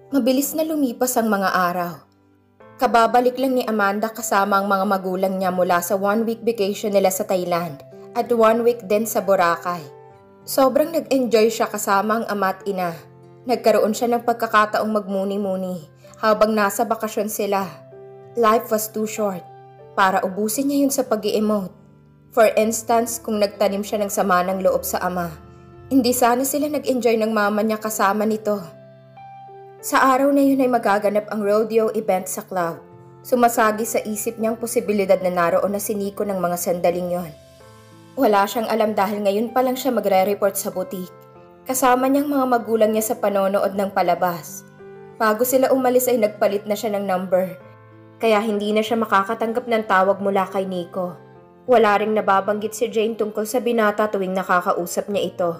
Mabilis na lumipas ang mga araw. Kababalik lang ni Amanda kasama ang mga magulang niya mula sa 1-week vacation nila sa Thailand at 1 week din sa Boracay. Sobrang nag-enjoy siya kasama ang ama at ina. Nagkaroon siya ng pagkakataong magmuni-muni habang nasa bakasyon sila. Life was too short para ubusin niya yun sa pag-i-emote. For instance, kung nagtanim siya ng sama ng loob sa ama, hindi sana sila nag-enjoy ng mama niya kasama nito. Sa araw na yun ay magaganap ang rodeo event sa club. Sumasagi sa isip niyang posibilidad na naroon na si Nico ng mga sandaling yon. Wala siyang alam dahil ngayon pa lang siya magre-report sa butik. Kasama niyang mga magulang niya sa panonood ng palabas. Bago sila umalis ay nagpalit na siya ng number. Kaya hindi na siya makakatanggap ng tawag mula kay Nico. Wala ring nababanggit si Jane tungkol sa binata tuwing nakakausap niya ito.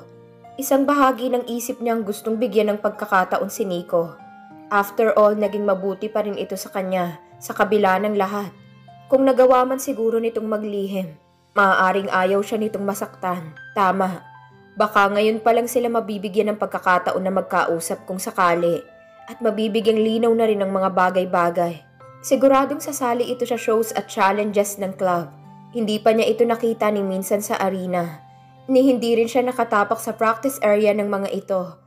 Isang bahagi ng isip niyang gustong bigyan ng pagkakataon si Nico. After all, naging mabuti pa rin ito sa kanya, sa kabila ng lahat. Kung nagawa man siguro nitong maglihim, maaaring ayaw siya nitong masaktan. Tama. Baka ngayon pa lang sila mabibigyan ng pagkakataon na magkausap kung sakali at mabibigyang linaw na rin ng mga bagay-bagay. Siguradong sasali ito sa shows at challenges ng club. Hindi pa niya ito nakita ni minsan sa arena. Ni hindi rin siya nakatapak sa practice area ng mga ito.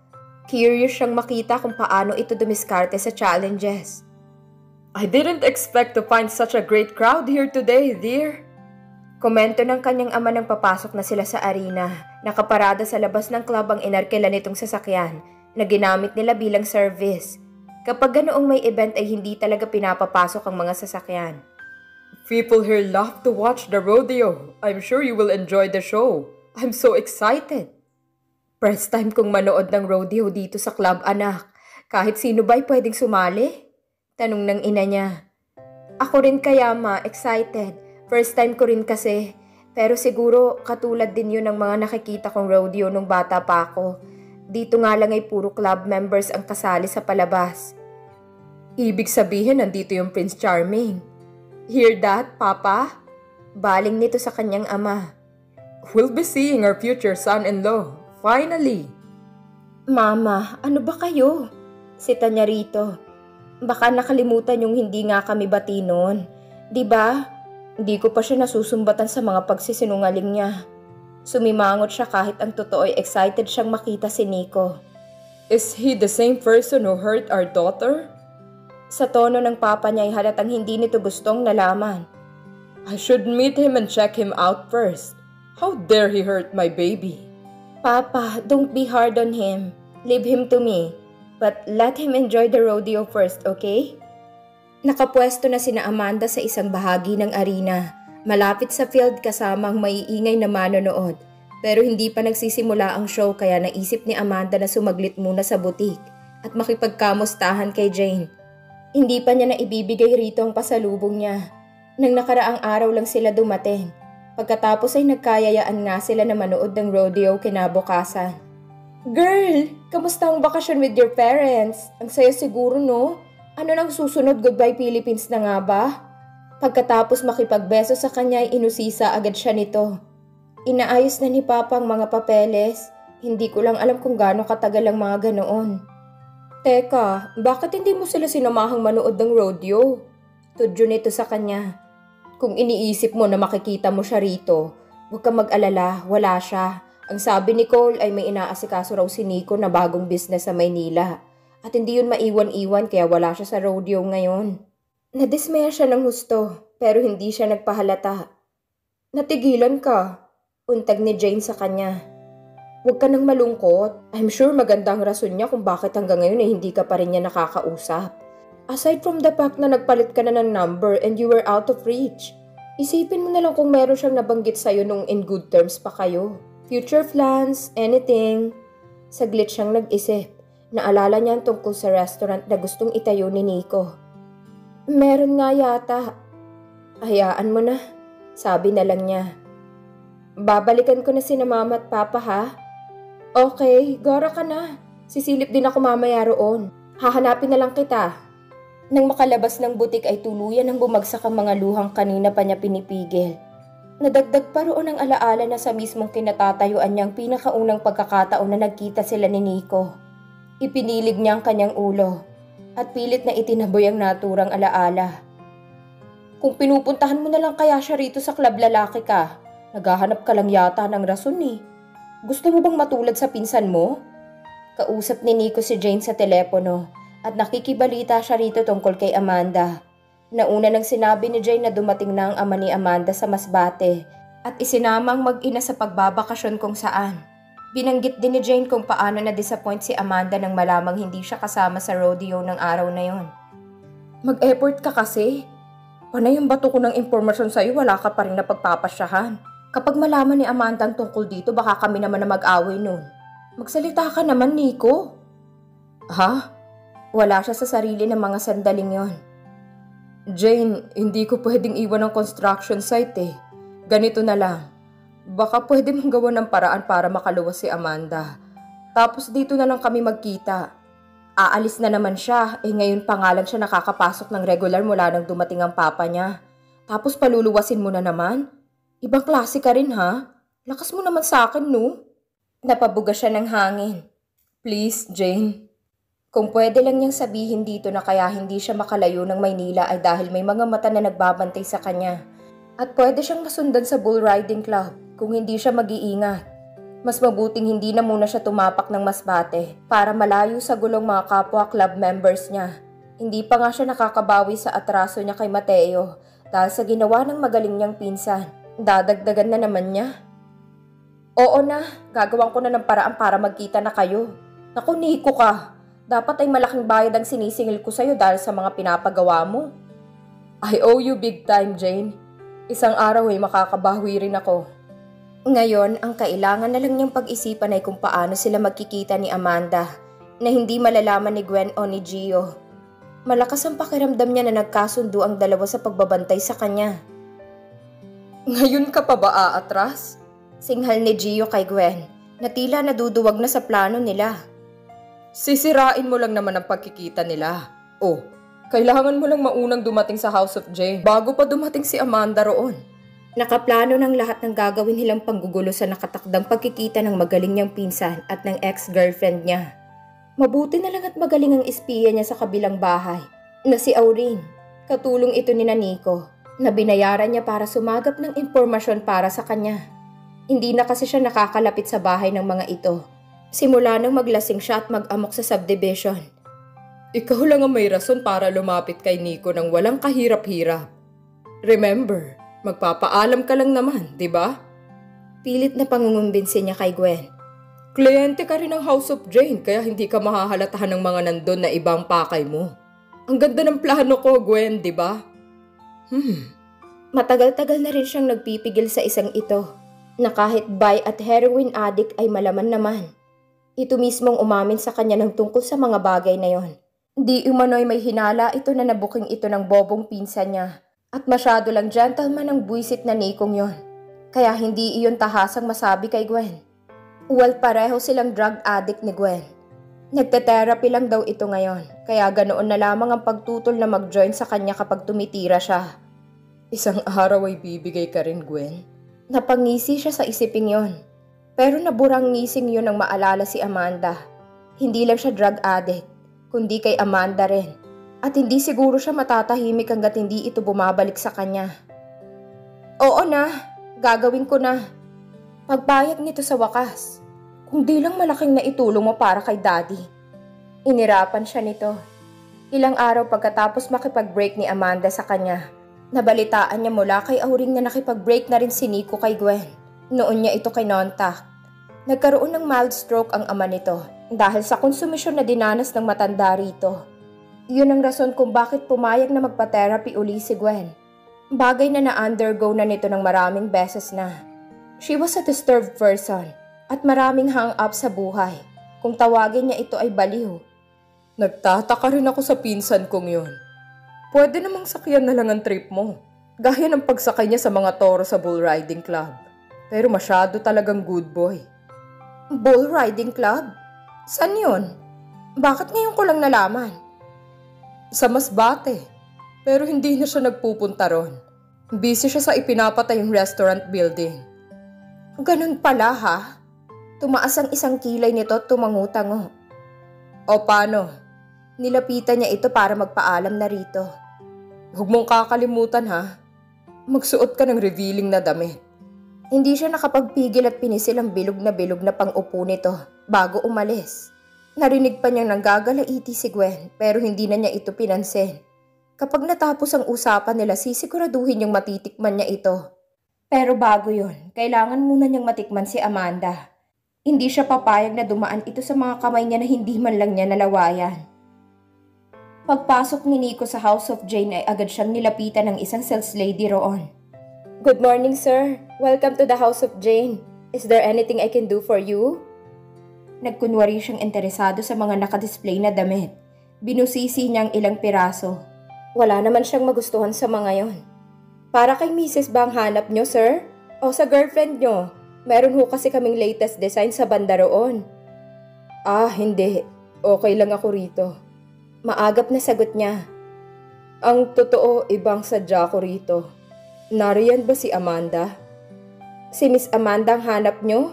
Curious siyang makita kung paano ito dumiskarte sa challenges. I didn't expect to find such a great crowd here today, dear. Komento ng kanyang ama nang papasok na sila sa arena. Nakaparada sa labas ng club ang inarkila nitong sasakyan na ginamit nila bilang service. Kapag ganoong may event ay hindi talaga pinapapasok ang mga sasakyan. People here love to watch the rodeo. I'm sure you will enjoy the show. I'm so excited. First time kong manood ng rodeo dito sa club, anak. Kahit sino ba'y pwedeng sumali? Tanong ng ina niya. Ako rin kaya ma, excited. First time ko rin kasi. Pero siguro katulad din yun ng mga nakikita kong rodeo nung bata pa ako. Dito nga lang ay puro club members ang kasali sa palabas. Ibig sabihin nandito yung Prince Charming. Hear that, Papa? Baling nito sa kanyang ama. We'll be seeing our future son-in-law. Finally! Mama, ano ba kayo? Sita niya rito. Baka nakalimutan yung hindi nga kami bati noon. Diba? Hindi ko pa siya nasusumbatan sa mga pagsisinungaling niya. Sumimangot siya kahit ang totoo ay excited siyang makita si Nico. Is he the same person who hurt our daughter? Sa tono ng papa niya ay halatang hindi nito gustong nalaman. I should meet him and check him out first. How dare he hurt my baby? Papa, don't be hard on him. Leave him to me. But let him enjoy the rodeo first, okay? Nakapwesto na sina Amanda sa isang bahagi ng arena. Malapit sa field kasama ang maiingay na manonood. Pero hindi pa nagsisimula ang show kaya naisip ni Amanda na sumaglit muna sa butik at makipagkamustahan kay Jane. Hindi pa niya na ibibigay rito ang pasalubong niya. Nang nakaraang araw lang sila dumating. Pagkatapos ay nagkayayaan nga sila na manood ng rodeo kinabukasan. Girl, kamusta ang bakasyon with your parents? Ang saya siguro, no? Ano nang susunod, Goodbye Philippines na nga ba? Pagkatapos makipagbeso sa kanya ay inusisa agad siya nito. Inaayos na ni Papa ang mga papeles. Hindi ko lang alam kung gaano katagal ang mga ganoon. Teka, bakit hindi mo sila sinamahang manood ng rodeo? Tudyo nito sa kanya. Kung iniisip mo na makikita mo siya rito, huwag kang mag-alala, wala siya. Ang sabi ni Cole ay may inaasikaso raw si Nico na bagong business sa Maynila. At hindi yun maiwan-iwan kaya wala siya sa rodeo ngayon. Nadismaya siya ng husto, pero hindi siya nagpahalata. Natigilan ka, untag ni Jane sa kanya. Huwag ka nang malungkot. I'm sure maganda ang rason niya kung bakit hanggang ngayon ay hindi ka pa rin niya nakakausap. Aside from the fact na nagpalit ka na ng number and you were out of reach, isipin mo na lang kung meron siyang nabanggit sa'yo nung in good terms pa kayo. Future plans, anything. Saglit siyang nag-isip. Naalala niya ang tungkol sa restaurant na gustong itayo ni Nico. Meron nga yata. Hayaan mo na, sabi na lang niya. Babalikan ko na sina Mama at Papa ha? Okay, gora ka na. Sisilip din ako mamaya roon. Hahanapin na lang kita. Nang makalabas ng butik ay tuluyan ang bumagsak ang mga luhang kanina pa niya pinipigil. Nadagdag pa roon ang alaala na sa mismong kinatatayuan niyang pinakaunang pagkakataon na nagkita sila ni Nico. Ipinilig niya ang kanyang ulo. at pilit na itinaboy ang naturang alaala. Kung pinupuntahan mo na lang kaya siya rito sa club lalaki ka, naghahanap ka lang yata ng rason eh. Gusto mo bang matulad sa pinsan mo? Kausap ni Nico si Jane sa telepono at nakikibalita siya rito tungkol kay Amanda. Nauna nang sinabi ni Jane na dumating na ang ama ni Amanda sa Masbate at isinamang mag-ina sa pagbabakasyon kung saan. Binanggit din ni Jane kung paano na-disappoint si Amanda nang malamang hindi siya kasama sa rodeo ng araw na yon. Mag-effort ka kasi. Panay yung bato ko ng impormasyon sa'yo, wala ka pa rin napagpapasyahan. Kapag malaman ni Amanda ang tungkol dito, baka kami naman na mag-away nun. Magsalita ka naman, Nico. Ha? Wala siya sa sarili ng mga sandaling yon. Jane, hindi ko pwedeng iwan ang construction site eh. Ganito na lang. Baka pwede mong gawa ng paraan para makaluwas si Amanda. Tapos dito na lang kami magkita. Aalis na naman siya, ngayon pa nga lang siya nakakapasok ng regular mula nang dumating ang papa niya. Tapos paluluwasin mo na naman? Ibang klase ka rin ha? Lakas mo naman sa akin no? Napabuga siya ng hangin. Please, Jane. Kung pwede lang niyang sabihin dito na kaya hindi siya makalayo ng Maynila ay dahil may mga mata na nagbabantay sa kanya. At pwede siyang masundan sa bull riding club kung hindi siya mag-iingat. Mas mabuting hindi na muna siya tumapak ng Masbate para malayo sa gulong mga kapwa club members niya. Hindi pa nga siya nakakabawi sa atraso niya kay Mateo dahil sa ginawa ng magaling niyang pinsan. Dadagdagan na naman niya. Oo na, gagawan ko na ng paraan para magkita na kayo. Naku, Nico ka. Dapat ay malaking bayad ang sinisingil ko sa'yo dahil sa mga pinapagawa mo. I owe you big time, Jane. Isang araw ay makakabawi rin ako. Ngayon, ang kailangan na lang niyang pag-isipan ay kung paano sila magkikita ni Amanda na hindi malalaman ni Gwen o ni Gio. Malakas ang pakiramdam niya na nagkasundo ang dalawa sa pagbabantay sa kanya. Ngayon ka pa ba aatras? Singhal ni Gio kay Gwen na tila naduduwag na sa plano nila. Sisirain mo lang naman ang pagkikita nila. Oh, kailangan mo lang maunang dumating sa House of Jane bago pa dumating si Amanda roon. Nakaplano ng lahat ng gagawin nilang panggugulo sa nakatakdang pagkikita ng magaling niyang pinsan at ng ex-girlfriend niya. Mabuti na lang at magaling ang espiya niya sa kabilang bahay na si Auring. Katulong ito ni Nico na binayaran niya para sumagap ng impormasyon para sa kanya. Hindi na kasi siya nakakalapit sa bahay ng mga ito. Simula nang maglasing siya at mag-amok sa subdivision. Ikaw lang ang may rason para lumapit kay Nico nang walang kahirap-hirap. Remember, magpapaalam ka lang naman, di ba? Pilit na pangungumbinsi niya kay Gwen. Kliyente ka rin ng House of Jane kaya hindi ka mahahalatahan ng mga nandun na ibang pakay mo. Ang ganda ng plano ko, Gwen, di ba? Matagal-tagal na rin siyang nagpipigil sa isang ito na kahit bi at heroin addict ay malaman naman. Ito mismong umamin sa kanya ng tungkol sa mga bagay na yon. Di umano'y may hinala ito na nabuking ito ng bobong pinsan niya at masyado lang gentleman ang buwisit na Nikong yon. Kaya hindi iyon tahasang masabi kay Gwen. Well, pareho silang drug addict ni Gwen. Nagte-therapy lang daw ito ngayon, kaya ganoon na lamang ang pagtutol na mag-join sa kanya kapag tumitira siya. Isang araw ay bibigay ka rin, Gwen. Napangisi siya sa isiping yon. Pero naburang ngising yun nang maalala si Amanda. Hindi lang siya drug addict, kundi kay Amanda rin. At hindi siguro siya matatahimik hanggat hindi ito bumabalik sa kanya. Oo na, gagawin ko na. Pagbayag nito sa wakas. Kung di lang malaking naitulong mo para kay Daddy. Inirapan siya nito. Ilang araw pagkatapos makipag-break ni Amanda sa kanya, nabalitaan niya mula kay Auring na nakipag-break na rin si Nico kay Gwen. Noon niya ito kinontak. Nagkaroon ng mild stroke ang ama nito dahil sa konsumisyon na dinanas ng matanda rito. Yun ang rason kung bakit pumayag na magpa-therapy uli si Gwen. Bagay na na-undergo na nito ng maraming beses na. She was a disturbed person at maraming hang-up sa buhay. Kung tawagin niya ito ay baliw. Nagtataka rin ako sa pinsan kong yun. Pwede namang sakyan na lang ang trip mo. Gaya ng pagsakay niya sa mga toro sa bull riding club. Pero masyado talagang good boy. Bull riding club? Saan yun? Bakit ngayon ko lang nalaman? Sa Masbate. Pero hindi na siya nagpupunta ron. Busy siya sa ipinapatayong restaurant building. Ganun pala ha? Tumaas ang isang kilay nito at tumangutango. O paano? Nilapitan niya ito para magpaalam na rito. Huwag mong kakalimutan ha. Magsuot ka ng revealing na damit. Hindi siya nakapagpigil at pinisil ang bilog na pang-upo nito bago umalis. Narinig pa niyang nanggagalaiti si Gwen pero hindi na niya ito pinansin. Kapag natapos ang usapan nila, sisiguraduhin niyang matitikman niya ito. Pero bago yun, kailangan muna niyang matikman si Amanda. Hindi siya papayag na dumaan ito sa mga kamay niya na hindi man lang niya nalawayan. Pagpasok ni Nico sa House of Jane ay agad siyang nilapitan ng isang sales lady roon. Good morning, sir. Welcome to the House of Jane. Is there anything I can do for you? Nagkunwari siyang interesado sa mga nakadisplay na damit. Binusisi niya ang ilang piraso. Wala naman siyang magustuhan sa mga yon. Para kay Mrs. ba ang hanap niyo, sir? O sa girlfriend niyo? Meron ho kasi kaming latest design sa banda roon. Ah, hindi. Okay lang ako rito. Maagap na sagot niya. Ang totoo, ibang sadya ko rito. Nariyan ba si Amanda? Si Miss Amanda ang hanap niyo?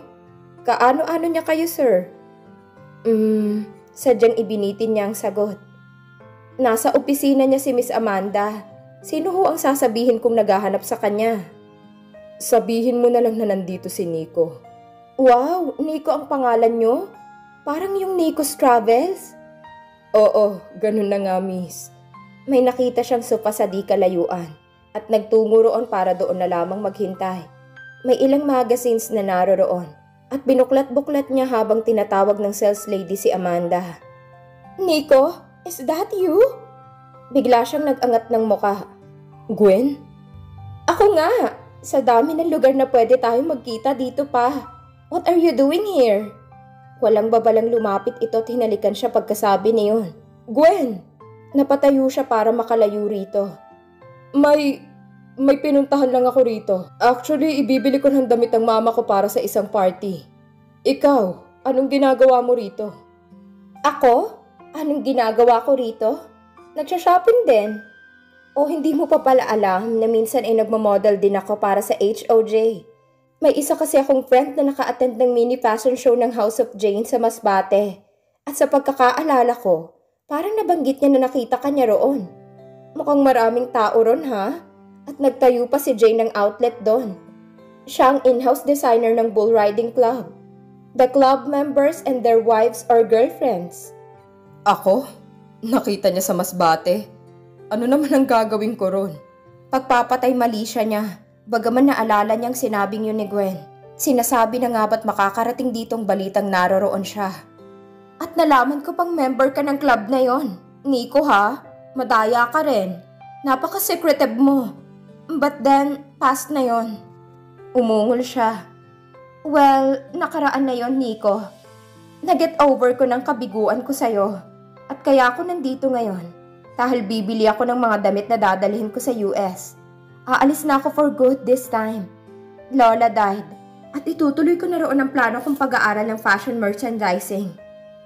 Kaano-ano niya kayo, sir? Sadyang ibinitin niya ang sagot. Nasa opisina niya si Miss Amanda. Sino ho ang sasabihin kung naghahanap sa kanya? Sabihin mo na lang na nandito si Nico. Wow, Nico ang pangalan niyo? Parang yung Nico's Travels? Oo, ganun na nga, miss. May nakita siyang sopa sa di kalayuan at nagtungo roon para doon na lamang maghintay. May ilang magazines na naroroon at binuklat-buklat niya habang tinatawag ng sales lady si Amanda. Nico, is that you? Bigla siyang nag-angat ng muka. Gwen? Ako nga! Sa dami ng lugar na pwede tayong magkita dito pa. What are you doing here? Walang babalang lumapit ito at hinalikan siya pagkasabi niyon. Gwen! Napatayo siya para makalayo rito. May pinuntahan lang ako rito. Actually, ibibili ko ng damit ng mama ko para sa isang party. Ikaw, anong ginagawa mo rito? Ako? Anong ginagawa ko rito? Nagsha-shopping din. O hindi mo pa pala alam na minsan ay nagmamodel din ako para sa HOJ. May isa kasi akong friend na naka-attend ng mini fashion show ng House of Jane sa Masbate. At sa pagkakaalala ko, parang nabanggit niya na nakita ka niya roon. Mukhang maraming tao ron ha? At nagtayo pa si Jane ng outlet doon. Siya ang in-house designer ng bull riding club. The club members and their wives or girlfriends. Ako? Nakita niya sa Masbate? Ano naman ang gagawin ko ron? Pagpapatay mali siya niya. Bagaman naalala niyang sinabing yun ni Gwen. Sinasabi na nga ba't makakarating ditong balitang naroroon siya. At nalaman ko pang member ka ng club na yon. Nico ha? Madaya ka rin. Napaka-secretive mo. But then, past na yon. Umungol siya. Well, nakaraan na yon, Nico. Nag-get over ko ng kabiguan ko sa'yo. At kaya ako nandito ngayon. Dahil bibili ako ng mga damit na dadalhin ko sa US. Aalis na ako for good this time. Lola died. At itutuloy ko na roon ang plano kong pag-aaral ng fashion merchandising.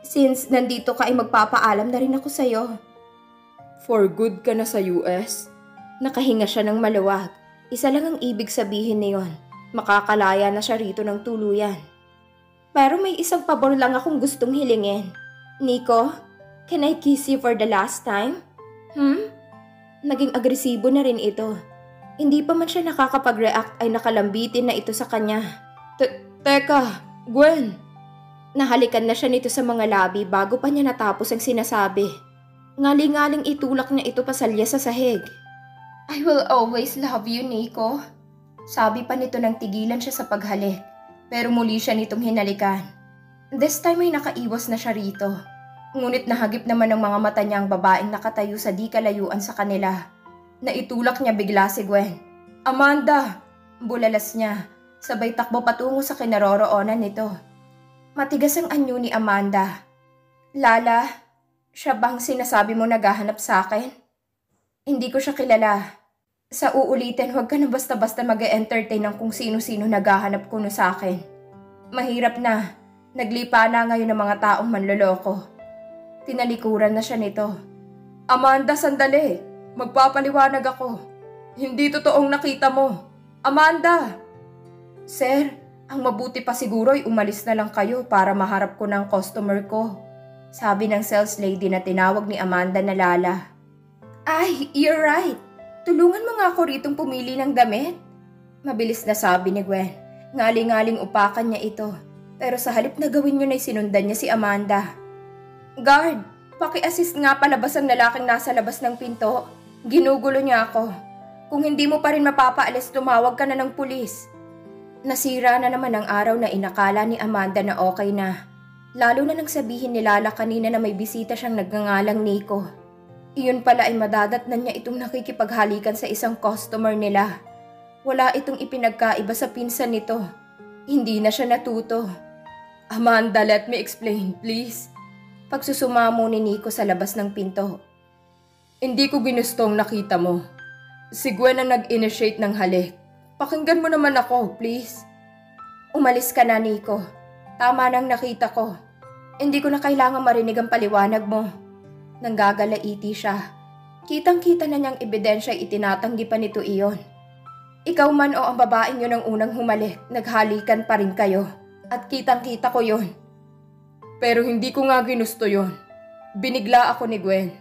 Since nandito ka ay magpapaalam na rin ako sa'yo. For good ka na sa US? Nakahinga siya ng maluwag. Isa lang ang ibig sabihin niyon. Makakalaya na siya rito ng tuluyan. Pero may isang pabor lang akong gustong hilingin. Nico, can I kiss you for the last time? Naging agresibo na rin ito. Hindi pa man siya nakakapag-react ay nakalambitin na ito sa kanya. Teka, Gwen! Nahalikan na siya nito sa mga labi bago pa niya natapos ang sinasabi. Ngaling-ngaling itulak niya ito pasalya sa sahig. I will always love you, Nico. Sabi pa nito nang tigilan siya sa paghalik. Pero muli siya nitong hinalikan. This time ay nakaiwas na siya rito. Ngunit nahagip naman ng mga mata niya ang babaeng nakatayo sa di kalayuan sa kanila. Naitulak niya bigla si Gwen. Amanda! Bulalas niya. Sabay takbo patungo sa kinaroroonan nito. Matigas ang anyo ni Amanda. Lala, siya bang sinasabi mo naghahanap sa akin? Hindi ko siya kilala. Sa uulitin, huwag ka na basta-basta mag-entertain ng kung sino-sino naghahanap kuno sa akin. Mahirap na. Naglipa na ngayon ng mga taong manloloko. Tinalikuran na siya nito. Amanda, sandali! Magpapaliwanag ako. Hindi totoong nakita mo. Amanda! Sir, ang mabuti pa siguro ay umalis na lang kayo para maharap ko ng customer ko. sabi ng sales lady na tinawag ni Amanda na Lala. Ay, you're right. Tulungan mo nga ako ritong pumili ng damit. Mabilis na sabi ni Gwen. Ngaling-ngaling upakan niya ito. Pero sa halip na gawin yun ay sinundan niya si Amanda. Guard, paki-assist nga palabas ang lalaking nasa labas ng pinto. Ginugulo niya ako. Kung hindi mo pa rin mapapaalis, tumawag ka na ng pulis. Nasira na naman ang araw na inakala ni Amanda na okay na. Lalo na nang sabihin ni Lala kanina na may bisita siyang nagngangalang Nico. Iyon pala ay madadatnan niya itong nakikipaghalikan sa isang customer nila. Wala itong ipinagkaiba sa pinsan nito. Hindi na siya natuto. Amanda, let me explain, please. Pagsusumamo ni Nico sa labas ng pinto. Hindi ko ginustong nakita mo. Si Gwen ang nag-initiate ng halik. Pakinggan mo naman ako, please. Umalis ka na, Nico. Tama nang nakita ko. Hindi ko na kailangan marinig ang paliwanag mo. Nanggagalaiti siya. Kitang-kita na niyang ebidensya ay itinatanggi pa nito iyon. Ikaw man o ang babaeng yun ang unang humalik, naghalikan pa rin kayo. At kitang-kita ko yun. Pero hindi ko nga ginusto yun. Binigla ako ni Gwen.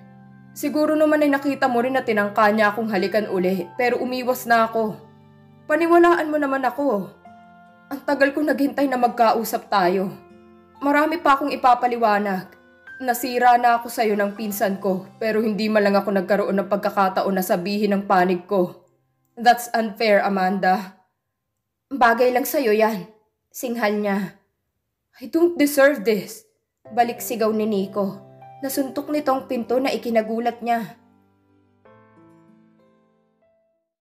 Siguro naman ay nakita mo rin na tinangka niya akong halikan uli, pero umiwas na ako. Paniwalaan mo naman ako. Ang tagal ko naghintay na magkausap tayo. Marami pa akong ipapaliwanag. Nasira na ako sa'yo ng pinsan ko, pero hindi man lang ako nagkaroon ng pagkakataon na sabihin ang panig ko. That's unfair, Amanda. Bagay lang sa'yo yan. Singhal niya. I don't deserve this. Balik sigaw ni Nico. Nasuntok nitong pinto na ikinagulat niya.